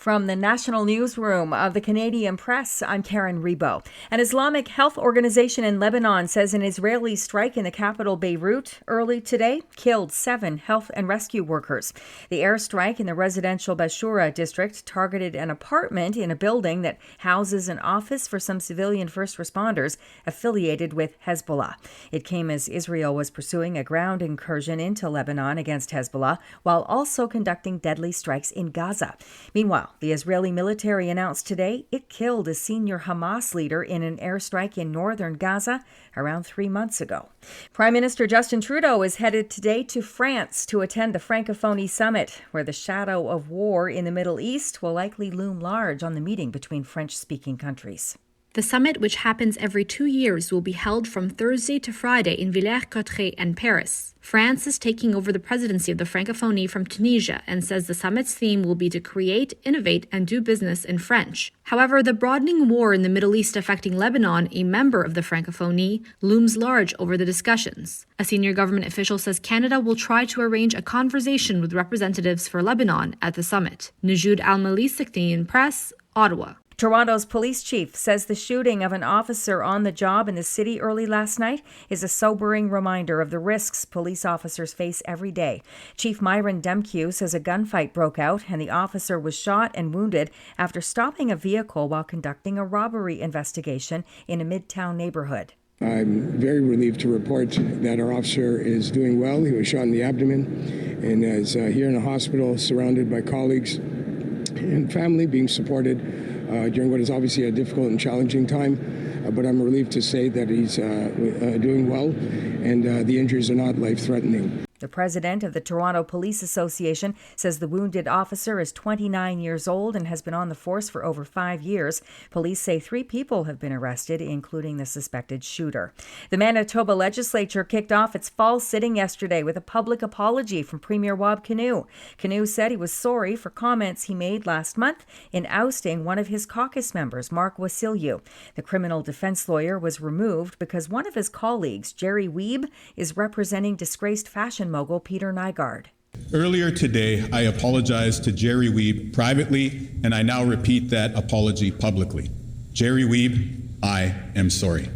From the National Newsroom of the Canadian Press, I'm Karen Rebo. An Islamic health organization in Lebanon says an Israeli strike in the capital Beirut early today killed 7 health and rescue workers. The airstrike in the residential Bashura district targeted an apartment in a building that houses an office for some civilian first responders affiliated with Hezbollah. It came as Israel was pursuing a ground incursion into Lebanon against Hezbollah while also conducting deadly strikes in Gaza. Meanwhile, the Israeli military announced today it killed a senior Hamas leader in an airstrike in northern Gaza around 3 months ago. Prime Minister Justin Trudeau is headed today to France to attend the Francophonie summit, where the shadow of war in the Middle East will likely loom large on the meeting between French-speaking countries. The summit, which happens every 2 years, will be held from Thursday to Friday in Villers-Cotterêts and Paris. France is taking over the presidency of the Francophonie from Tunisia and says the summit's theme will be to create, innovate, and do business in French. However, the broadening war in the Middle East affecting Lebanon, a member of the Francophonie, looms large over the discussions. A senior government official says Canada will try to arrange a conversation with representatives for Lebanon at the summit. Najoud Al-Malik, Canadian Press, Ottawa. Toronto's police chief says the shooting of an officer on the job in the city early last night is a sobering reminder of the risks police officers face every day. Chief Myron Demkew says a gunfight broke out and the officer was shot and wounded after stopping a vehicle while conducting a robbery investigation in a midtown neighborhood. I'm very relieved to report that our officer is doing well. He was shot in the abdomen and is here in a hospital surrounded by colleagues and family being supported during what is obviously a difficult and challenging time, but I'm relieved to say that he's doing well and the injuries are not life-threatening. The president of the Toronto Police Association says the wounded officer is 29 years old and has been on the force for over 5 years. Police say 3 people have been arrested, including the suspected shooter. The Manitoba legislature kicked off its fall sitting yesterday with a public apology from Premier Wab Kinew. Kinew said he was sorry for comments he made last month in ousting one of his caucus members, Mark Wasilyu. The criminal defense lawyer was removed because one of his colleagues, Jerry Wiebe, is representing disgraced fashion mogul Peter Nygaard. Earlier today, I apologized to Jerry Wiebe privately, and I now repeat that apology publicly. Jerry Wiebe, I am sorry.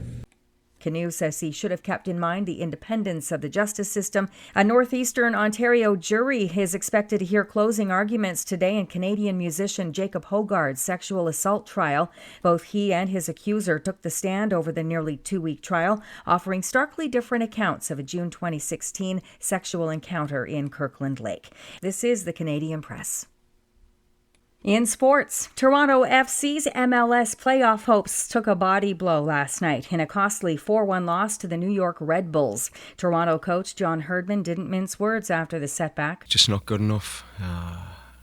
Kinew says he should have kept in mind the independence of the justice system. A northeastern Ontario jury is expected to hear closing arguments today in Canadian musician Jacob Hoggard's sexual assault trial. Both he and his accuser took the stand over the nearly 2-week trial, offering starkly different accounts of a June 2016 sexual encounter in Kirkland Lake. This is the Canadian Press. In sports, Toronto FC's MLS playoff hopes took a body blow last night in a costly 4-1 loss to the New York Red Bulls. Toronto coach John Herdman didn't mince words after the setback. Just not good enough.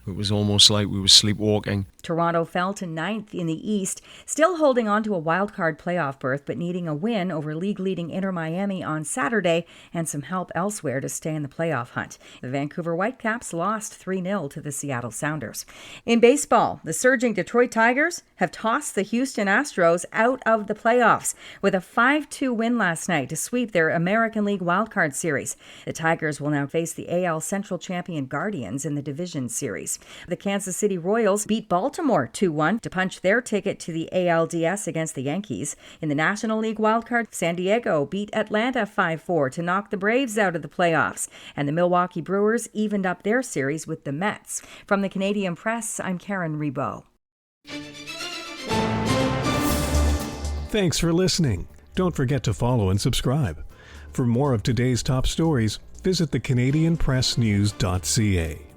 It was almost like we were sleepwalking. Toronto fell to 9th in the East, still holding on to a wildcard playoff berth, but needing a win over league-leading Inter Miami on Saturday and some help elsewhere to stay in the playoff hunt. The Vancouver Whitecaps lost 3-0 to the Seattle Sounders. In baseball, the surging Detroit Tigers have tossed the Houston Astros out of the playoffs with a 5-2 win last night to sweep their American League wildcard series. The Tigers will now face the AL Central champion Guardians in the division series. The Kansas City Royals beat Baltimore 2-1 to punch their ticket to the ALDS against the Yankees. In the National League wildcard, San Diego beat Atlanta 5-4 to knock the Braves out of the playoffs. And the Milwaukee Brewers evened up their series with the Mets. From the Canadian Press, I'm Karen Rebo. Thanks for listening. Don't forget to follow and subscribe. For more of today's top stories, visit thecanadianpressnews.ca.